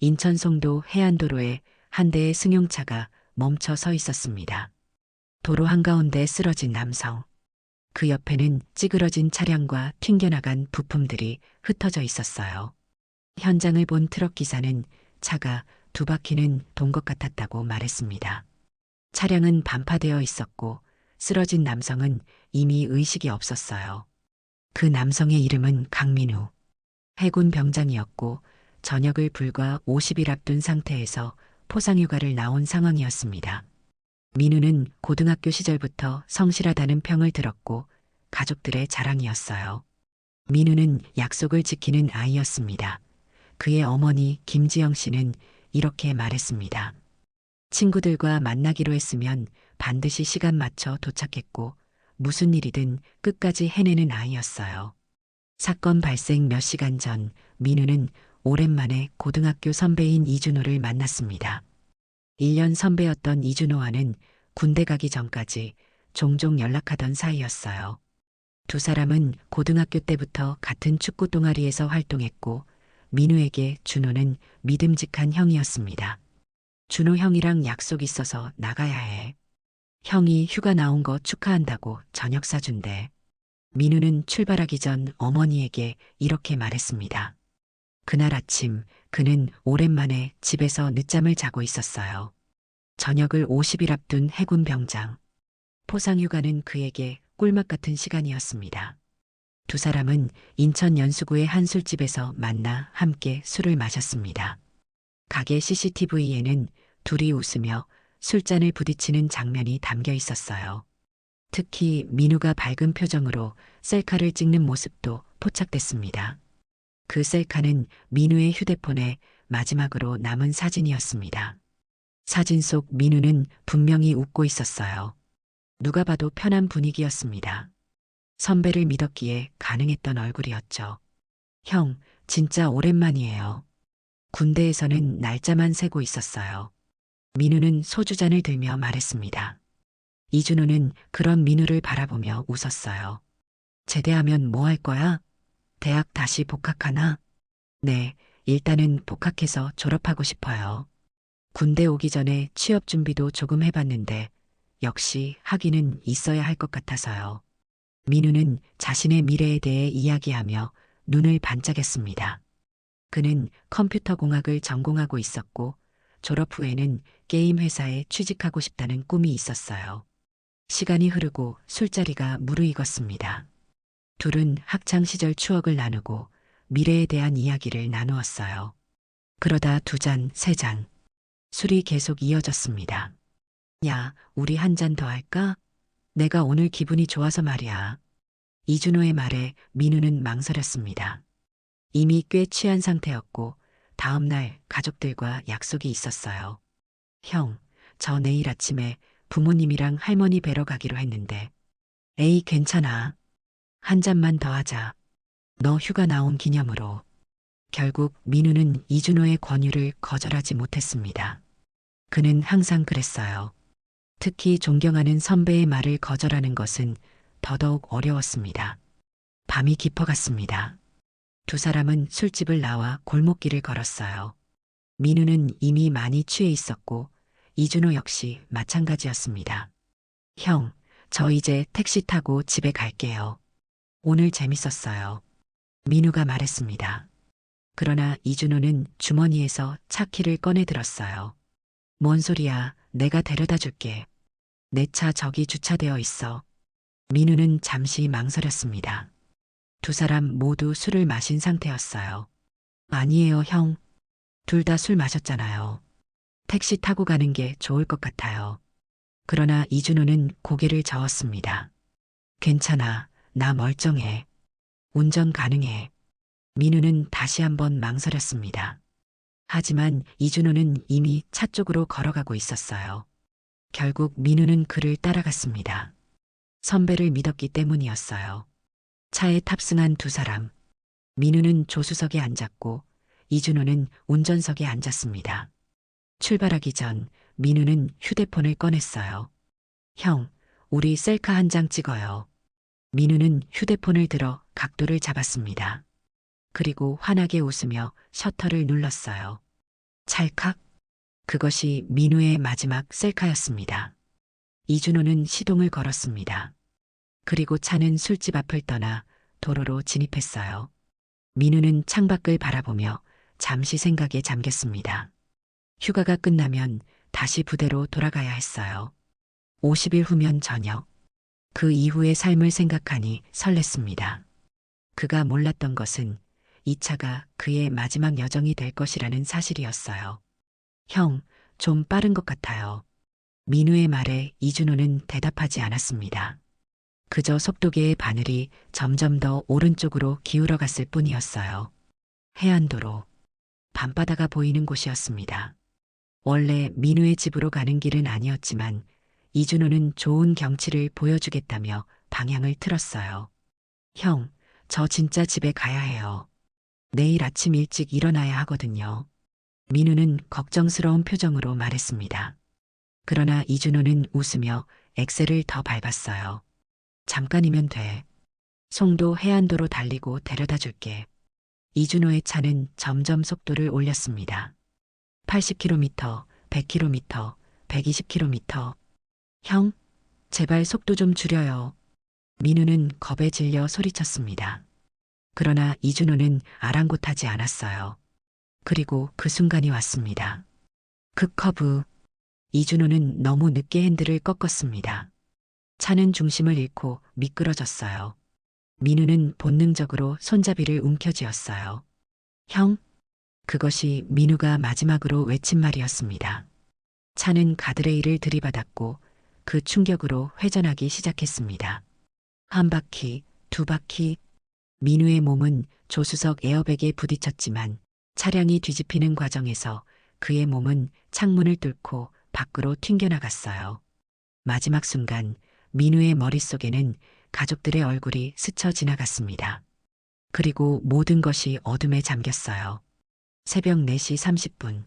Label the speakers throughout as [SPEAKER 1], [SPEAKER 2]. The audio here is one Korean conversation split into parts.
[SPEAKER 1] 인천 송도 해안도로에 한 대의 승용차가 멈춰 서 있었습니다. 도로 한가운데 쓰러진 남성. 그 옆에는 찌그러진 차량과 튕겨나간 부품들이 흩어져 있었어요. 현장을 본 트럭 기사는 차가 두 바퀴는 돈 것 같았다고 말했습니다. 차량은 반파되어 있었고 쓰러진 남성은 이미 의식이 없었어요. 그 남성의 이름은 강민우. 해군 병장이었고 전역을 불과 50일 앞둔 상태에서 포상휴가를 나온 상황이었습니다. 민우는 고등학교 시절부터 성실하다는 평을 들었고 가족들의 자랑이었어요. 민우는 약속을 지키는 아이였습니다. 그의 어머니 김지영 씨는 이렇게 말했습니다. 친구들과 만나기로 했으면 반드시 시간 맞춰 도착했고 무슨 일이든 끝까지 해내는 아이였어요. 사건 발생 몇 시간 전 민우는 오랜만에 고등학교 선배인 이준호를 만났습니다. 1년 선배였던 이준호와는 군대 가기 전까지 종종 연락하던 사이였어요. 두 사람은 고등학교 때부터 같은 축구 동아리에서 활동했고 민우에게 준호는 믿음직한 형이었습니다. 준호 형이랑 약속 있어서 나가야 해. 형이 휴가 나온 거 축하한다고 저녁 사준대. 민우는 출발하기 전 어머니에게 이렇게 말했습니다. 그날 아침 그는 오랜만에 집에서 늦잠을 자고 있었어요. 저녁을 50일 앞둔 해군 병장. 포상휴가는 그에게 꿀맛 같은 시간이었습니다. 두 사람은 인천 연수구의 한 술집에서 만나 함께 술을 마셨습니다. 가게 CCTV에는 둘이 웃으며 술잔을 부딪히는 장면이 담겨 있었어요. 특히 민우가 밝은 표정으로 셀카를 찍는 모습도 포착됐습니다. 그 셀카는 민우의 휴대폰에 마지막으로 남은 사진이었습니다. 사진 속 민우는 분명히 웃고 있었어요. 누가 봐도 편한 분위기였습니다. 선배를 믿었기에 가능했던 얼굴이었죠. 형, 진짜 오랜만이에요. 군대에서는 날짜만 세고 있었어요. 민우는 소주잔을 들며 말했습니다. 이준호는 그런 민우를 바라보며 웃었어요. 제대하면 뭐 할 거야? 대학 다시 복학하나? 네, 일단은 복학해서 졸업하고 싶어요. 군대 오기 전에 취업 준비도 조금 해봤는데 역시 학위는 있어야 할 것 같아서요. 민우는 자신의 미래에 대해 이야기하며 눈을 반짝였습니다. 그는 컴퓨터 공학을 전공하고 있었고 졸업 후에는 게임 회사에 취직하고 싶다는 꿈이 있었어요. 시간이 흐르고 술자리가 무르익었습니다. 둘은 학창 시절 추억을 나누고 미래에 대한 이야기를 나누었어요. 그러다 두 잔, 세 잔. 술이 계속 이어졌습니다. 야, 우리 한 잔 더 할까? 내가 오늘 기분이 좋아서 말이야. 이준호의 말에 민우는 망설였습니다. 이미 꽤 취한 상태였고 다음 날 가족들과 약속이 있었어요. 형, 저 내일 아침에 부모님이랑 할머니 뵈러 가기로 했는데. 에이, 괜찮아. 한 잔만 더 하자. 너 휴가 나온 기념으로. 결국 민우는 이준호의 권유를 거절하지 못했습니다. 그는 항상 그랬어요. 특히 존경하는 선배의 말을 거절하는 것은 더더욱 어려웠습니다. 밤이 깊어갔습니다. 두 사람은 술집을 나와 골목길을 걸었어요. 민우는 이미 많이 취해 있었고 이준호 역시 마찬가지였습니다. 형, 저 이제 택시 타고 집에 갈게요. 오늘 재밌었어요. 민우가 말했습니다. 그러나 이준호는 주머니에서 차 키를 꺼내 들었어요. 뭔 소리야, 내가 데려다 줄게. 내 차 저기 주차되어 있어. 민우는 잠시 망설였습니다. 두 사람 모두 술을 마신 상태였어요. 아니에요, 형. 둘 다 술 마셨잖아요. 택시 타고 가는 게 좋을 것 같아요. 그러나 이준호는 고개를 저었습니다. 괜찮아, 나 멀쩡해. 운전 가능해. 민우는 다시 한번 망설였습니다. 하지만 이준호는 이미 차 쪽으로 걸어가고 있었어요. 결국 민우는 그를 따라갔습니다. 선배를 믿었기 때문이었어요. 차에 탑승한 두 사람. 민우는 조수석에 앉았고 이준호는 운전석에 앉았습니다. 출발하기 전 민우는 휴대폰을 꺼냈어요. 형, 우리 셀카 한 장 찍어요. 민우는 휴대폰을 들어 각도를 잡았습니다. 그리고 환하게 웃으며 셔터를 눌렀어요. 찰칵. 그것이 민우의 마지막 셀카였습니다. 이준호는 시동을 걸었습니다. 그리고 차는 술집 앞을 떠나 도로로 진입했어요. 민우는 창밖을 바라보며 잠시 생각에 잠겼습니다. 휴가가 끝나면 다시 부대로 돌아가야 했어요. 50일 후면 저녁. 그 이후의 삶을 생각하니 설렜습니다. 그가 몰랐던 것은 이 차가 그의 마지막 여정이 될 것이라는 사실이었어요. 형, 좀 빠른 것 같아요. 민우의 말에 이준호는 대답하지 않았습니다. 그저 속도계의 바늘이 점점 더 오른쪽으로 기울어 갔을 뿐이었어요. 해안도로. 밤바다가 보이는 곳이었습니다. 원래 민우의 집으로 가는 길은 아니었지만 이준호는 좋은 경치를 보여주겠다며 방향을 틀었어요. 형, 저 진짜 집에 가야 해요. 내일 아침 일찍 일어나야 하거든요. 민우는 걱정스러운 표정으로 말했습니다. 그러나 이준호는 웃으며 엑셀을 더 밟았어요. 잠깐이면 돼. 송도 해안도로 달리고 데려다 줄게. 이준호의 차는 점점 속도를 올렸습니다. 80km, 100km, 120km. 형, 제발 속도 좀 줄여요. 민우는 겁에 질려 소리쳤습니다. 그러나 이준호는 아랑곳하지 않았어요. 그리고 그 순간이 왔습니다. 그 커브. 이준호는 너무 늦게 핸들을 꺾었습니다. 차는 중심을 잃고 미끄러졌어요. 민우는 본능적으로 손잡이를 움켜쥐었어요. 형? 그것이 민우가 마지막으로 외친 말이었습니다. 차는 가드레일을 들이받았고 그 충격으로 회전하기 시작했습니다. 한 바퀴, 두 바퀴. 민우의 몸은 조수석 에어백에 부딪혔지만 차량이 뒤집히는 과정에서 그의 몸은 창문을 뚫고 밖으로 튕겨나갔어요. 마지막 순간 민우의 머릿속에는 가족들의 얼굴이 스쳐 지나갔습니다. 그리고 모든 것이 어둠에 잠겼어요. 새벽 4시 30분.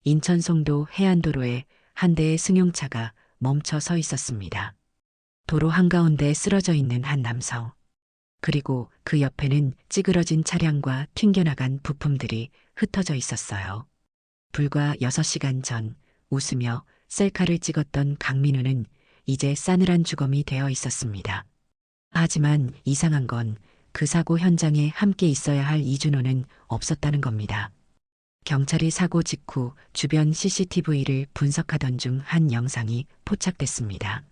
[SPEAKER 1] 인천 송도 해안도로에 한 대의 승용차가 멈춰 서 있었습니다. 도로 한가운데 쓰러져 있는 한 남성. 그리고 그 옆에는 찌그러진 차량과 튕겨나간 부품들이 흩어져 있었어요. 불과 6시간 전 웃으며 셀카를 찍었던 강민우는 이제 싸늘한 주검이 되어 있었습니다. 하지만 이상한 건 그 사고 현장에 함께 있어야 할 이준호는 없었다는 겁니다. 경찰이 사고 직후 주변 CCTV를 분석하던 중 한 영상이 포착됐습니다.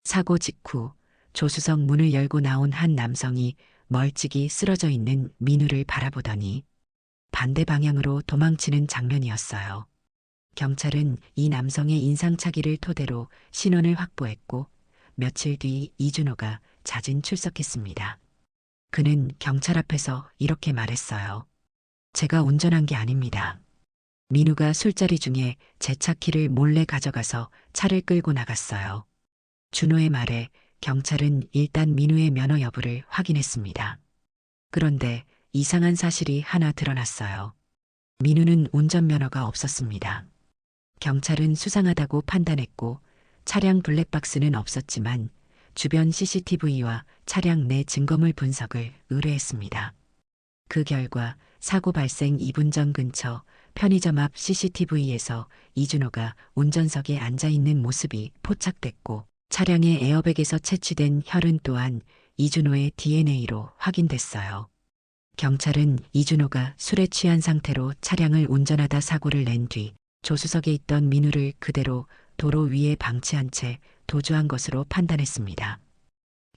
[SPEAKER 1] 사고 직후 조수석 문을 열고 나온 한 남성이 멀찍이 쓰러져 있는 민우를 바라보더니 반대 방향으로 도망치는 장면이었어요. 경찰은 이 남성의 인상착의를 토대로 신원을 확보했고 며칠 뒤 이준호가 자진 출석했습니다. 그는 경찰 앞에서 이렇게 말했어요. 제가 운전한 게 아닙니다. 민우가 술자리 중에 제 차 키를 몰래 가져가서 차를 끌고 나갔어요. 준호의 말에 경찰은 일단 민우의 면허 여부를 확인했습니다. 그런데 이상한 사실이 하나 드러났어요. 민우는 운전면허가 없었습니다. 경찰은 수상하다고 판단했고 차량 블랙박스는 없었지만 주변 CCTV와 차량 내 증거물 분석을 의뢰했습니다. 그 결과 사고 발생 2분 전 근처 편의점 앞 CCTV에서 이준호가 운전석에 앉아있는 모습이 포착됐고 차량의 에어백에서 채취된 혈흔 또한 이준호의 DNA로 확인됐어요. 경찰은 이준호가 술에 취한 상태로 차량을 운전하다 사고를 낸 뒤 조수석에 있던 민우를 그대로 도로 위에 방치한 채 도주한 것으로 판단했습니다.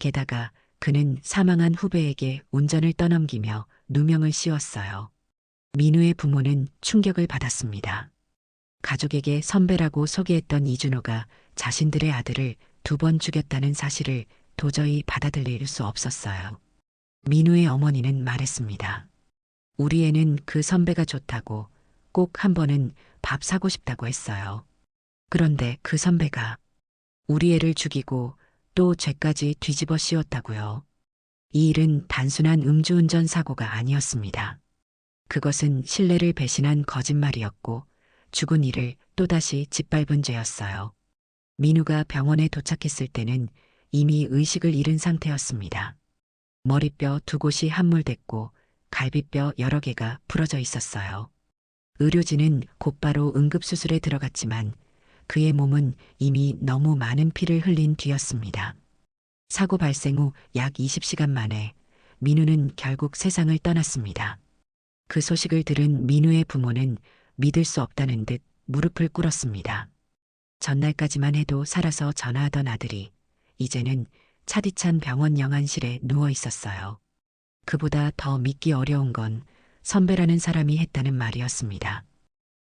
[SPEAKER 1] 게다가 그는 사망한 후배에게 운전을 떠넘기며 누명을 씌웠어요. 민우의 부모는 충격을 받았습니다. 가족에게 선배라고 소개했던 이준호가 자신들의 아들을 2번 죽였다는 사실을 도저히 받아들일 수 없었어요. 민우의 어머니는 말했습니다. 우리 애는 그 선배가 좋다고 꼭 한 번은 밥 사고 싶다고 했어요. 그런데 그 선배가 우리 애를 죽이고 또 죄까지 뒤집어 씌웠다고요. 이 일은 단순한 음주운전 사고가 아니었습니다. 그것은 신뢰를 배신한 거짓말이었고 죽은 이를 또다시 짓밟은 죄였어요. 민우가 병원에 도착했을 때는 이미 의식을 잃은 상태였습니다. 머리뼈 2곳이 함몰됐고 갈비뼈 여러 개가 부러져 있었어요. 의료진은 곧바로 응급수술에 들어갔지만 그의 몸은 이미 너무 많은 피를 흘린 뒤였습니다. 사고 발생 후 약 20시간 만에 민우는 결국 세상을 떠났습니다. 그 소식을 들은 민우의 부모는 믿을 수 없다는 듯 무릎을 꿇었습니다. 전날까지만 해도 살아서 전화하던 아들이 이제는 차디찬 병원 영안실에 누워 있었어요. 그보다 더 믿기 어려운 건 선배라는 사람이 했다는 말이었습니다.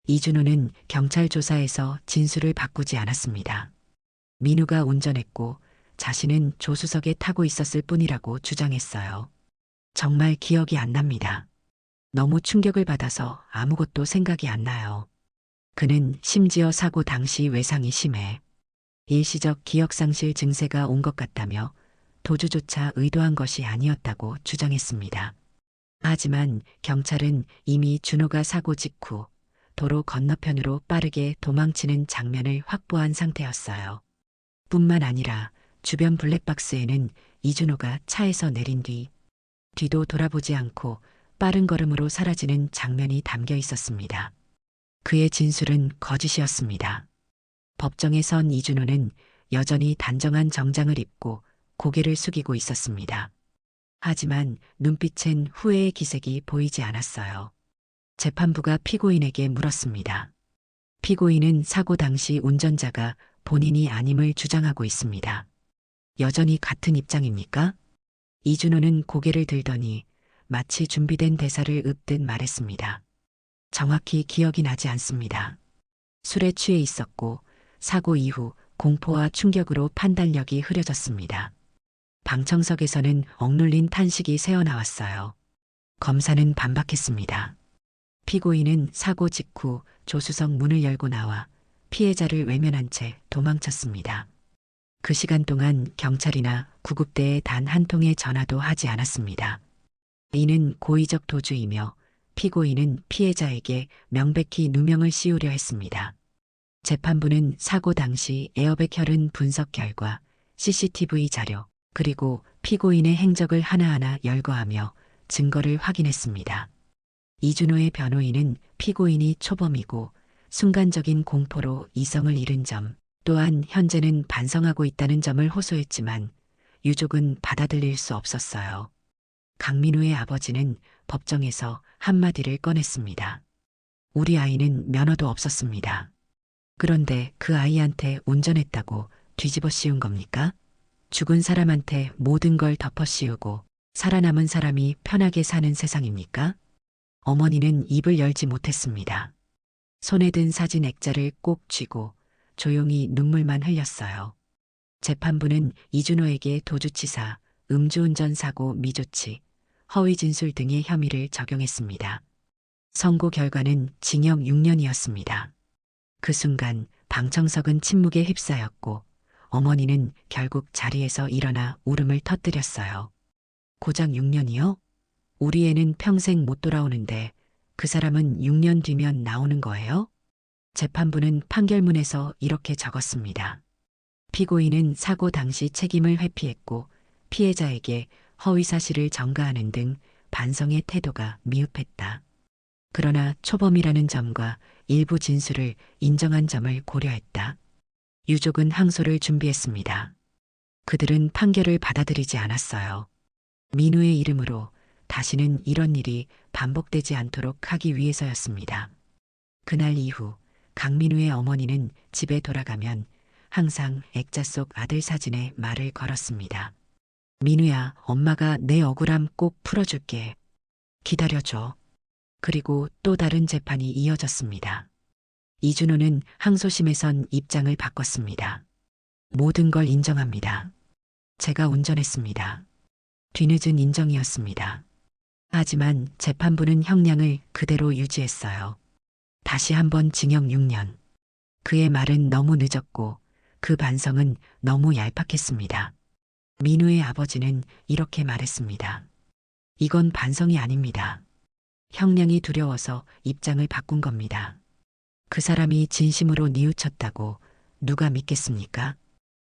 [SPEAKER 1] 이준호는 경찰 조사에서 진술을 바꾸지 않았습니다. 민우가 운전했고 자신은 조수석에 타고 있었을 뿐이라고 주장했어요. 정말 기억이 안 납니다. 너무 충격을 받아서 아무것도 생각이 안 나요. 그는 심지어 사고 당시 외상이 심해 일시적 기억상실 증세가 온 것 같다며 도주조차 의도한 것이 아니었다고 주장했습니다. 하지만 경찰은 이미 준호가 사고 직후 도로 건너편으로 빠르게 도망치는 장면을 확보한 상태였어요. 뿐만 아니라 주변 블랙박스에는 이준호가 차에서 내린 뒤도 돌아보지 않고 빠른 걸음으로 사라지는 장면이 담겨 있었습니다. 그의 진술은 거짓이었습니다. 법정에 선 이준호는 여전히 단정한 정장을 입고 고개를 숙이고 있었습니다. 하지만 눈빛엔 후회의 기색이 보이지 않았어요. 재판부가 피고인에게 물었습니다. 피고인은 사고 당시 운전자가 본인이 아님을 주장하고 있습니다. 여전히 같은 입장입니까? 이준호는 고개를 들더니 마치 준비된 대사를 읊듯 말했습니다. 정확히 기억이 나지 않습니다. 술에 취해 있었고 사고 이후 공포와 충격으로 판단력이 흐려졌습니다. 방청석에서는 억눌린 탄식이 새어나왔어요. 검사는 반박했습니다. 피고인은 사고 직후 조수석 문을 열고 나와 피해자를 외면한 채 도망쳤습니다. 그 시간 동안 경찰이나 구급대에 단 한 통의 전화도 하지 않았습니다. 이는 고의적 도주이며 피고인은 피해자에게 명백히 누명을 씌우려 했습니다. 재판부는 사고 당시 에어백 혈흔 분석 결과, CCTV 자료, 그리고 피고인의 행적을 하나하나 열거하며 증거를 확인했습니다. 이준호의 변호인은 피고인이 초범이고 순간적인 공포로 이성을 잃은 점, 또한 현재는 반성하고 있다는 점을 호소했지만 유족은 받아들일 수 없었어요. 강민우의 아버지는 법정에서 한마디를 꺼냈습니다. 우리 아이는 면허도 없었습니다. 그런데 그 아이한테 운전했다고 뒤집어 씌운 겁니까? 죽은 사람한테 모든 걸 덮어 씌우고 살아남은 사람이 편하게 사는 세상입니까? 어머니는 입을 열지 못했습니다. 손에 든 사진 액자를 꼭 쥐고 조용히 눈물만 흘렸어요. 재판부는 이준호에게 도주치사, 음주운전 사고 미조치, 허위 진술 등의 혐의를 적용했습니다. 선고 결과는 징역 6년이었습니다. 그 순간 방청석은 침묵에 휩싸였고 어머니는 결국 자리에서 일어나 울음을 터뜨렸어요. 고작 6년이요? 우리 애는 평생 못 돌아오는데 그 사람은 6년 뒤면 나오는 거예요? 재판부는 판결문에서 이렇게 적었습니다. 피고인은 사고 당시 책임을 회피했고 피해자에게 허위 사실을 전가하는 등 반성의 태도가 미흡했다. 그러나 초범이라는 점과 일부 진술을 인정한 점을 고려했다. 유족은 항소를 준비했습니다. 그들은 판결을 받아들이지 않았어요. 민우의 이름으로 다시는 이런 일이 반복되지 않도록 하기 위해서였습니다. 그날 이후 강민우의 어머니는 집에 돌아가면 항상 액자 속 아들 사진에 말을 걸었습니다. 민우야, 엄마가 내 억울함 꼭 풀어줄게. 기다려줘. 그리고 또 다른 재판이 이어졌습니다. 이준호는 항소심에선 입장을 바꿨습니다. 모든 걸 인정합니다. 제가 운전했습니다. 뒤늦은 인정이었습니다. 하지만 재판부는 형량을 그대로 유지했어요. 다시 한번 징역 6년. 그의 말은 너무 늦었고 그 반성은 너무 얄팍했습니다. 민우의 아버지는 이렇게 말했습니다. 이건 반성이 아닙니다. 형량이 두려워서 입장을 바꾼 겁니다. 그 사람이 진심으로 뉘우쳤다고 누가 믿겠습니까?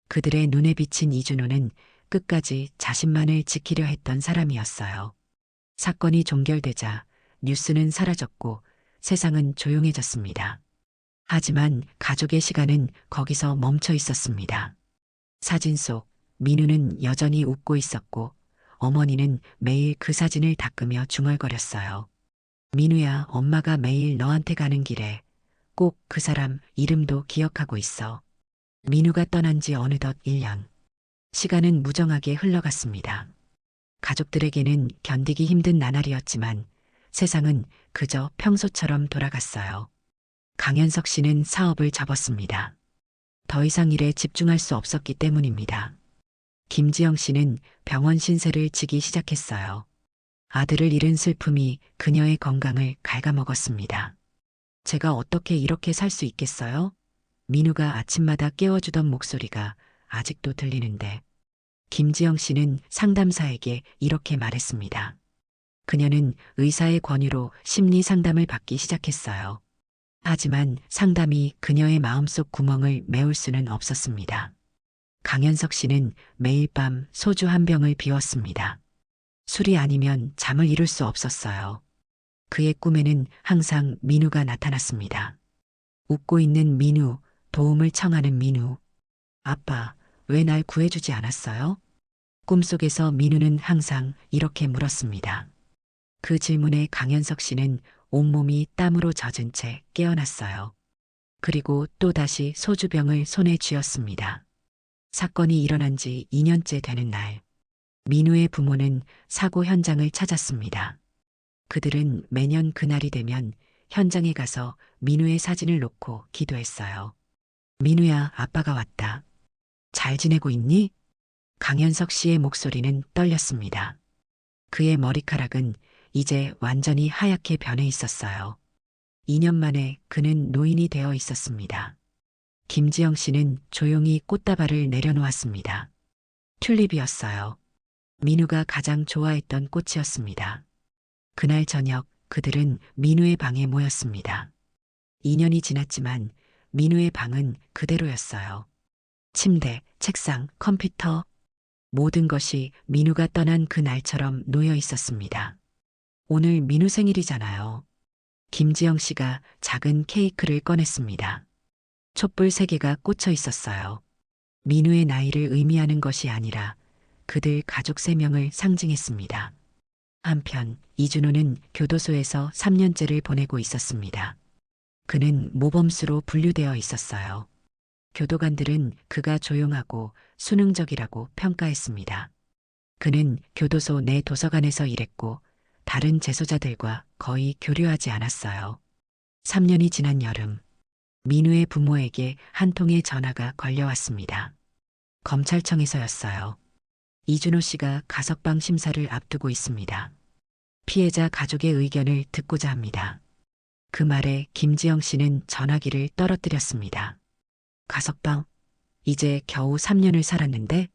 [SPEAKER 1] 그들의 눈에 비친 이준호는 끝까지 자신만을 지키려 했던 사람이었어요. 사건이 종결되자 뉴스는 사라졌고 세상은 조용해졌습니다. 하지만 가족의 시간은 거기서 멈춰 있었습니다. 사진 속 민우는 여전히 웃고 있었고 어머니는 매일 그 사진을 닦으며 중얼거렸어요. 민우야, 엄마가 매일 너한테 가는 길에 꼭 그 사람 이름도 기억하고 있어. 민우가 떠난 지 어느덧 1년. 시간은 무정하게 흘러갔습니다. 가족들에게는 견디기 힘든 나날이었지만 세상은 그저 평소처럼 돌아갔어요. 강현석 씨는 사업을 접었습니다. 더 이상 일에 집중할 수 없었기 때문입니다. 김지영 씨는 병원 신세를 지기 시작했어요. 아들을 잃은 슬픔이 그녀의 건강을 갉아먹었습니다. 제가 어떻게 이렇게 살 수 있겠어요? 민우가 아침마다 깨워주던 목소리가 아직도 들리는데 김지영 씨는 상담사에게 이렇게 말했습니다. 그녀는 의사의 권유로 심리 상담을 받기 시작했어요. 하지만 상담이 그녀의 마음속 구멍을 메울 수는 없었습니다. 강현석 씨는 매일 밤 소주 한 병을 비웠습니다. 술이 아니면 잠을 이룰 수 없었어요. 그의 꿈에는 항상 민우가 나타났습니다. 웃고 있는 민우, 도움을 청하는 민우. 아빠, 왜 날 구해주지 않았어요? 꿈속에서 민우는 항상 이렇게 물었습니다. 그 질문에 강현석 씨는 온몸이 땀으로 젖은 채 깨어났어요. 그리고 또다시 소주병을 손에 쥐었습니다. 사건이 일어난 지 2년째 되는 날, 민우의 부모는 사고 현장을 찾았습니다. 그들은 매년 그날이 되면 현장에 가서 민우의 사진을 놓고 기도했어요. 민우야, 아빠가 왔다. 잘 지내고 있니? 강현석 씨의 목소리는 떨렸습니다. 그의 머리카락은 이제 완전히 하얗게 변해 있었어요. 2년 만에 그는 노인이 되어 있었습니다. 김지영 씨는 조용히 꽃다발을 내려놓았습니다. 튤립이었어요. 민우가 가장 좋아했던 꽃이었습니다. 그날 저녁 그들은 민우의 방에 모였습니다. 2년이 지났지만 민우의 방은 그대로였어요. 침대, 책상, 컴퓨터, 모든 것이 민우가 떠난 그 날처럼 놓여 있었습니다. 오늘 민우 생일이잖아요. 김지영 씨가 작은 케이크를 꺼냈습니다. 촛불 3개가 꽂혀 있었어요. 민우의 나이를 의미하는 것이 아니라 그들 가족 3명을 상징했습니다. 한편 이준호는 교도소에서 3년째를 보내고 있었습니다. 그는 모범수로 분류되어 있었어요. 교도관들은 그가 조용하고 수능적이라고 평가했습니다. 그는 교도소 내 도서관에서 일했고 다른 재소자들과 거의 교류하지 않았어요. 3년이 지난 여름, 민우의 부모에게 한 통의 전화가 걸려왔습니다. 검찰청에서였어요. 이준호 씨가 가석방 심사를 앞두고 있습니다. 피해자 가족의 의견을 듣고자 합니다. 그 말에 김지영 씨는 전화기를 떨어뜨렸습니다. 가석방? 이제 겨우 3년을 살았는데?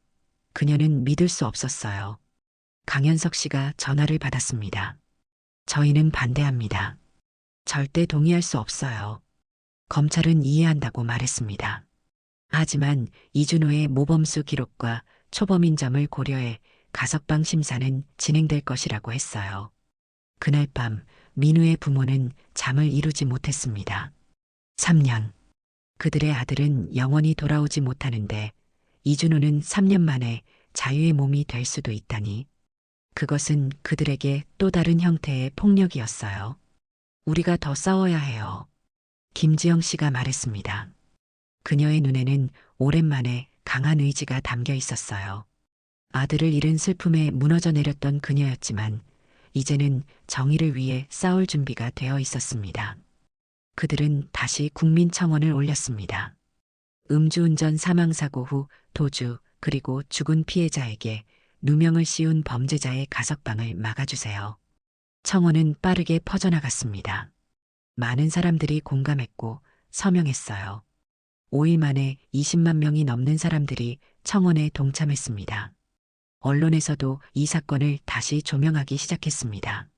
[SPEAKER 1] 그녀는 믿을 수 없었어요. 강현석 씨가 전화를 받았습니다. 저희는 반대합니다. 절대 동의할 수 없어요. 검찰은 이해한다고 말했습니다. 하지만 이준호의 모범수 기록과 초범인 점을 고려해 가석방 심사는 진행될 것이라고 했어요. 그날 밤 민우의 부모는 잠을 이루지 못했습니다. 3년. 그들의 아들은 영원히 돌아오지 못하는데 이준호는 3년 만에 자유의 몸이 될 수도 있다니. 그것은 그들에게 또 다른 형태의 폭력이었어요. 우리가 더 싸워야 해요. 김지영 씨가 말했습니다. 그녀의 눈에는 오랜만에 강한 의지가 담겨 있었어요. 아들을 잃은 슬픔에 무너져 내렸던 그녀였지만 이제는 정의를 위해 싸울 준비가 되어 있었습니다. 그들은 다시 국민청원을 올렸습니다. 음주운전 사망사고 후 도주 그리고 죽은 피해자에게 누명을 씌운 범죄자의 가석방을 막아주세요. 청원은 빠르게 퍼져나갔습니다. 많은 사람들이 공감했고 서명했어요. 5일 만에 20만 명이 넘는 사람들이 청원에 동참했습니다. 언론에서도 이 사건을 다시 조명하기 시작했습니다.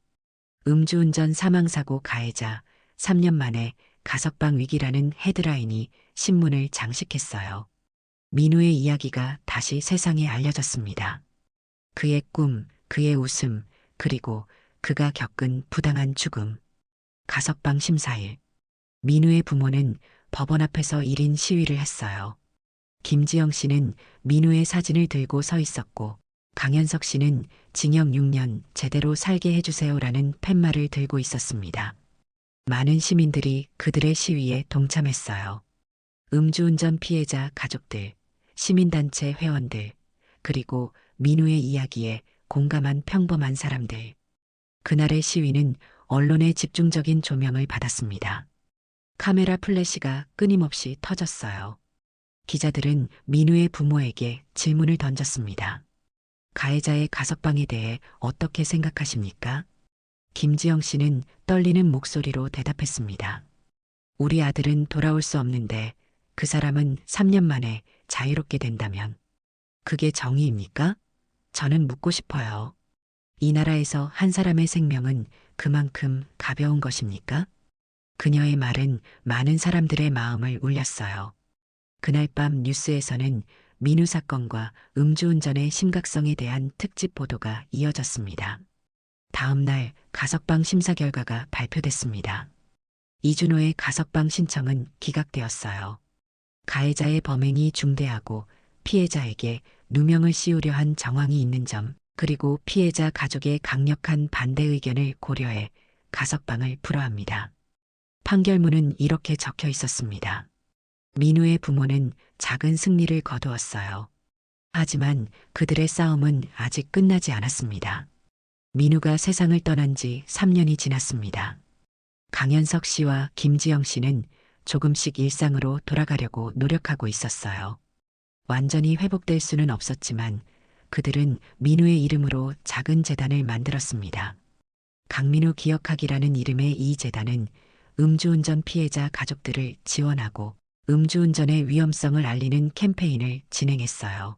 [SPEAKER 1] 음주운전 사망사고 가해자 3년 만에 가석방 위기라는 헤드라인이 신문을 장식했어요. 민우의 이야기가 다시 세상에 알려졌습니다. 그의 꿈, 그의 웃음, 그리고 그가 겪은 부당한 죽음. 가석방 심사일. 민우의 부모는 법원 앞에서 1인 시위를 했어요. 김지영 씨는 민우의 사진을 들고 서 있었고, 강현석 씨는 징역 6년 제대로 살게 해주세요라는 팻말을 들고 있었습니다. 많은 시민들이 그들의 시위에 동참했어요. 음주운전 피해자 가족들, 시민단체 회원들, 그리고 민우의 이야기에 공감한 평범한 사람들. 그날의 시위는 언론의 집중적인 조명을 받았습니다. 카메라 플래시가 끊임없이 터졌어요. 기자들은 민우의 부모에게 질문을 던졌습니다. 가해자의 가석방에 대해 어떻게 생각하십니까? 김지영 씨는 떨리는 목소리로 대답했습니다. 우리 아들은 돌아올 수 없는데 그 사람은 3년 만에 자유롭게 된다면 그게 정의입니까? 저는 묻고 싶어요. 이 나라에서 한 사람의 생명은 그만큼 가벼운 것입니까? 그녀의 말은 많은 사람들의 마음을 울렸어요. 그날 밤 뉴스에서는 민우 사건과 음주운전의 심각성에 대한 특집 보도가 이어졌습니다. 다음 날 가석방 심사 결과가 발표됐습니다. 이준호의 가석방 신청은 기각되었어요. 가해자의 범행이 중대하고 피해자에게 누명을 씌우려 한 정황이 있는 점, 그리고 피해자 가족의 강력한 반대 의견을 고려해 가석방을 불허합니다. 판결문은 이렇게 적혀 있었습니다. 민우의 부모는 작은 승리를 거두었어요. 하지만 그들의 싸움은 아직 끝나지 않았습니다. 민우가 세상을 떠난 지 3년이 지났습니다. 강현석 씨와 김지영 씨는 조금씩 일상으로 돌아가려고 노력하고 있었어요. 완전히 회복될 수는 없었지만 그들은 민우의 이름으로 작은 재단을 만들었습니다. 강민우 기억하기라는 이름의 이 재단은 음주운전 피해자 가족들을 지원하고 음주운전의 위험성을 알리는 캠페인을 진행했어요.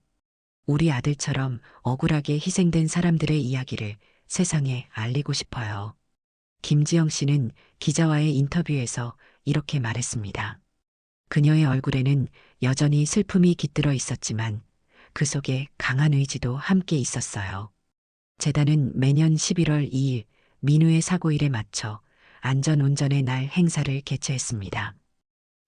[SPEAKER 1] 우리 아들처럼 억울하게 희생된 사람들의 이야기를 세상에 알리고 싶어요. 김지영 씨는 기자와의 인터뷰에서 이렇게 말했습니다. 그녀의 얼굴에는 여전히 슬픔이 깃들어 있었지만 그 속에 강한 의지도 함께 있었어요. 재단은 매년 11월 2일 민우의 사고일에 맞춰 안전운전의 날 행사를 개최했습니다.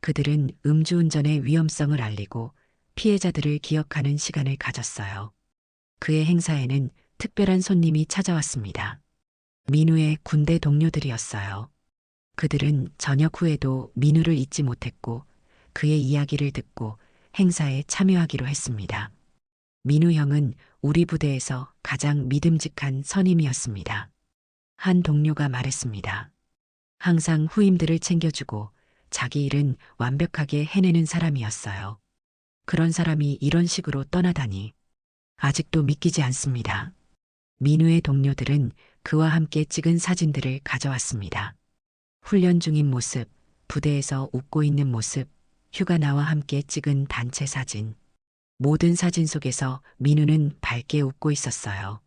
[SPEAKER 1] 그들은 음주운전의 위험성을 알리고 피해자들을 기억하는 시간을 가졌어요. 그의 행사에는 특별한 손님이 찾아왔습니다. 민우의 군대 동료들이었어요. 그들은 저녁 후에도 민우를 잊지 못했고 그의 이야기를 듣고 행사에 참여하기로 했습니다. 민우 형은 우리 부대에서 가장 믿음직한 선임이었습니다. 한 동료가 말했습니다. 항상 후임들을 챙겨주고 자기 일은 완벽하게 해내는 사람이었어요. 그런 사람이 이런 식으로 떠나다니 아직도 믿기지 않습니다. 민우의 동료들은 그와 함께 찍은 사진들을 가져왔습니다. 훈련 중인 모습, 부대에서 웃고 있는 모습, 휴가 나와 함께 찍은 단체 사진. 모든 사진 속에서 민우는 밝게 웃고 있었어요.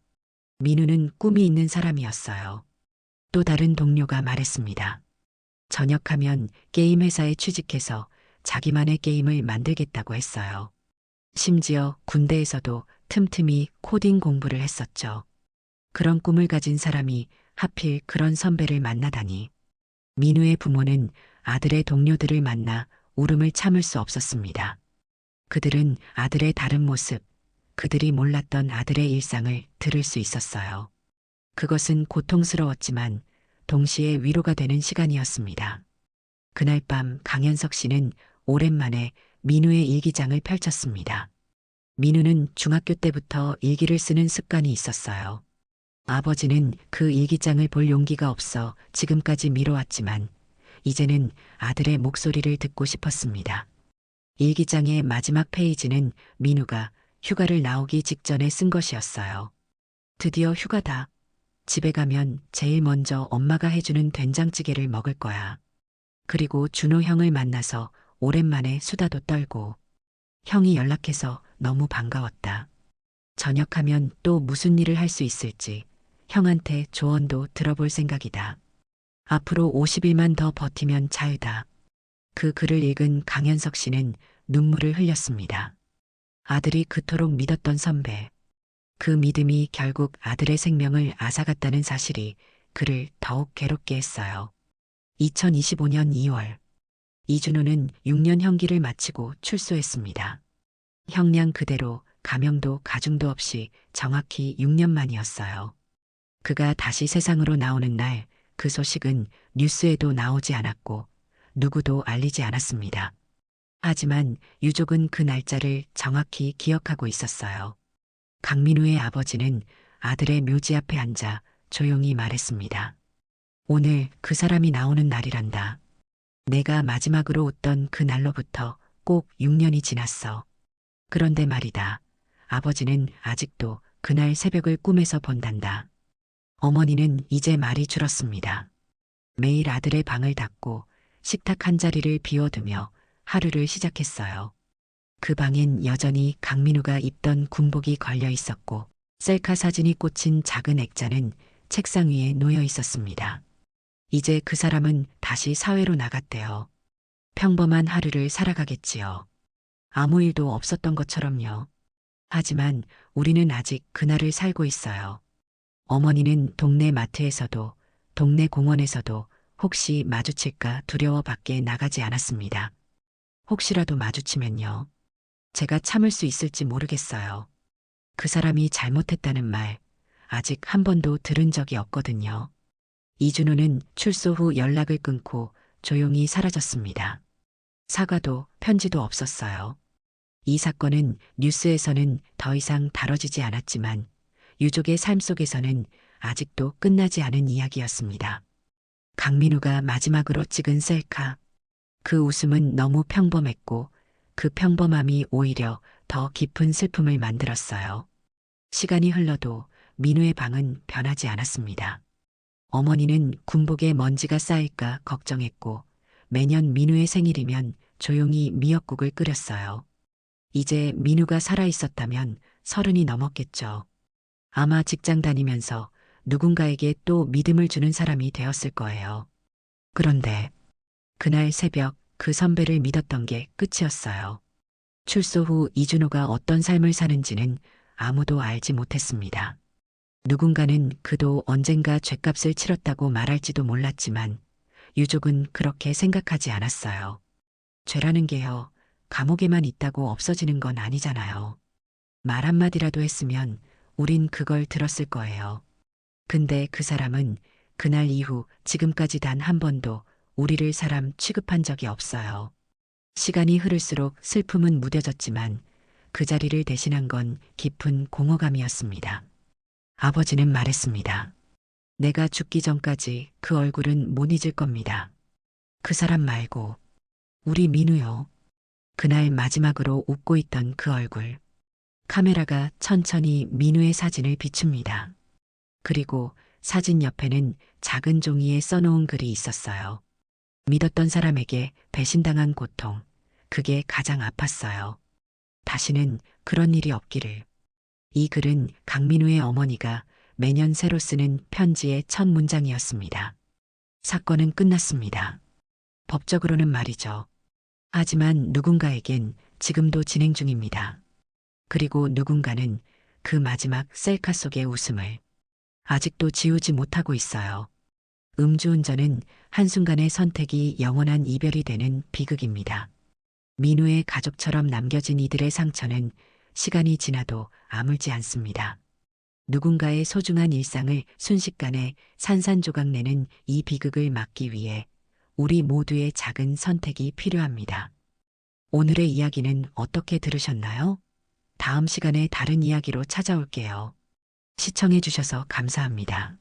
[SPEAKER 1] 민우는 꿈이 있는 사람이었어요. 또 다른 동료가 말했습니다. 전역하면 게임 회사에 취직해서 자기만의 게임을 만들겠다고 했어요. 심지어 군대에서도 틈틈이 코딩 공부를 했었죠. 그런 꿈을 가진 사람이 하필 그런 선배를 만나다니. 민우의 부모는 아들의 동료들을 만나 울음을 참을 수 없었습니다. 그들은 아들의 다른 모습, 그들이 몰랐던 아들의 일상을 들을 수 있었어요. 그것은 고통스러웠지만 동시에 위로가 되는 시간이었습니다. 그날 밤 강현석 씨는 오랜만에 민우의 일기장을 펼쳤습니다. 민우는 중학교 때부터 일기를 쓰는 습관이 있었어요. 아버지는 그 일기장을 볼 용기가 없어 지금까지 미뤄왔지만 이제는 아들의 목소리를 듣고 싶었습니다. 일기장의 마지막 페이지는 민우가 휴가를 나오기 직전에 쓴 것이었어요. 드디어 휴가다. 집에 가면 제일 먼저 엄마가 해주는 된장찌개를 먹을 거야. 그리고 준호 형을 만나서 오랜만에 수다도 떨고 형이 연락해서 너무 반가웠다. 전역하면 또 무슨 일을 할 수 있을지 형한테 조언도 들어볼 생각이다. 앞으로 50일만 더 버티면 자유다. 그 글을 읽은 강현석 씨는 눈물을 흘렸습니다. 아들이 그토록 믿었던 선배. 그 믿음이 결국 아들의 생명을 앗아갔다는 사실이 그를 더욱 괴롭게 했어요. 2025년 2월, 이준호는 6년 형기를 마치고 출소했습니다. 형량 그대로 가명도 가중도 없이 정확히 6년 만이었어요. 그가 다시 세상으로 나오는 날, 그 소식은 뉴스에도 나오지 않았고 누구도 알리지 않았습니다. 하지만 유족은 그 날짜를 정확히 기억하고 있었어요. 강민우의 아버지는 아들의 묘지 앞에 앉아 조용히 말했습니다. 오늘 그 사람이 나오는 날이란다. 내가 마지막으로 웃던 그 날로부터 꼭 6년이 지났어. 그런데 말이다. 아버지는 아직도 그날 새벽을 꿈에서 본단다. 어머니는 이제 말이 줄었습니다. 매일 아들의 방을 닫고 식탁 한 자리를 비워두며 하루를 시작했어요. 그 방엔 여전히 강민우가 입던 군복이 걸려 있었고 셀카 사진이 꽂힌 작은 액자는 책상 위에 놓여 있었습니다. 이제 그 사람은 다시 사회로 나갔대요. 평범한 하루를 살아가겠지요. 아무 일도 없었던 것처럼요. 하지만 우리는 아직 그날을 살고 있어요. 어머니는 동네 마트에서도 동네 공원에서도 혹시 마주칠까 두려워 밖에 나가지 않았습니다. 혹시라도 마주치면요. 제가 참을 수 있을지 모르겠어요. 그 사람이 잘못했다는 말 아직 한 번도 들은 적이 없거든요. 이준호는 출소 후 연락을 끊고 조용히 사라졌습니다. 사과도 편지도 없었어요. 이 사건은 뉴스에서는 더 이상 다뤄지지 않았지만 유족의 삶 속에서는 아직도 끝나지 않은 이야기였습니다. 강민우가 마지막으로 찍은 셀카. 그 웃음은 너무 평범했고 그 평범함이 오히려 더 깊은 슬픔을 만들었어요. 시간이 흘러도 민우의 방은 변하지 않았습니다. 어머니는 군복에 먼지가 쌓일까 걱정했고 매년 민우의 생일이면 조용히 미역국을 끓였어요. 이제 민우가 살아 있었다면 30이 넘었겠죠. 아마 직장 다니면서 누군가에게 또 믿음을 주는 사람이 되었을 거예요. 그런데 그날 새벽 그 선배를 믿었던 게 끝이었어요. 출소 후 이준호가 어떤 삶을 사는지는 아무도 알지 못했습니다. 누군가는 그도 언젠가 죗값을 치렀다고 말할지도 몰랐지만 유족은 그렇게 생각하지 않았어요. 죄라는 게요, 감옥에만 있다고 없어지는 건 아니잖아요. 말 한마디라도 했으면 우린 그걸 들었을 거예요. 근데 그 사람은 그날 이후 지금까지 단 한 번도 우리를 사람 취급한 적이 없어요. 시간이 흐를수록 슬픔은 무뎌졌지만 그 자리를 대신한 건 깊은 공허감이었습니다. 아버지는 말했습니다. 내가 죽기 전까지 그 얼굴은 못 잊을 겁니다. 그 사람 말고 우리 민우요. 그날 마지막으로 웃고 있던 그 얼굴. 카메라가 천천히 민우의 사진을 비춥니다. 그리고 사진 옆에는 작은 종이에 써놓은 글이 있었어요. 믿었던 사람에게 배신당한 고통, 그게 가장 아팠어요. 다시는 그런 일이 없기를. 이 글은 강민우의 어머니가 매년 새로 쓰는 편지의 첫 문장이었습니다. 사건은 끝났습니다. 법적으로는 말이죠. 하지만 누군가에겐 지금도 진행 중입니다. 그리고 누군가는 그 마지막 셀카 속의 웃음을 아직도 지우지 못하고 있어요. 음주운전은 한순간의 선택이 영원한 이별이 되는 비극입니다. 민우의 가족처럼 남겨진 이들의 상처는 시간이 지나도 아물지 않습니다. 누군가의 소중한 일상을 순식간에 산산조각 내는 이 비극을 막기 위해 우리 모두의 작은 선택이 필요합니다. 오늘의 이야기는 어떻게 들으셨나요? 다음 시간에 다른 이야기로 찾아올게요. 시청해 주셔서 감사합니다.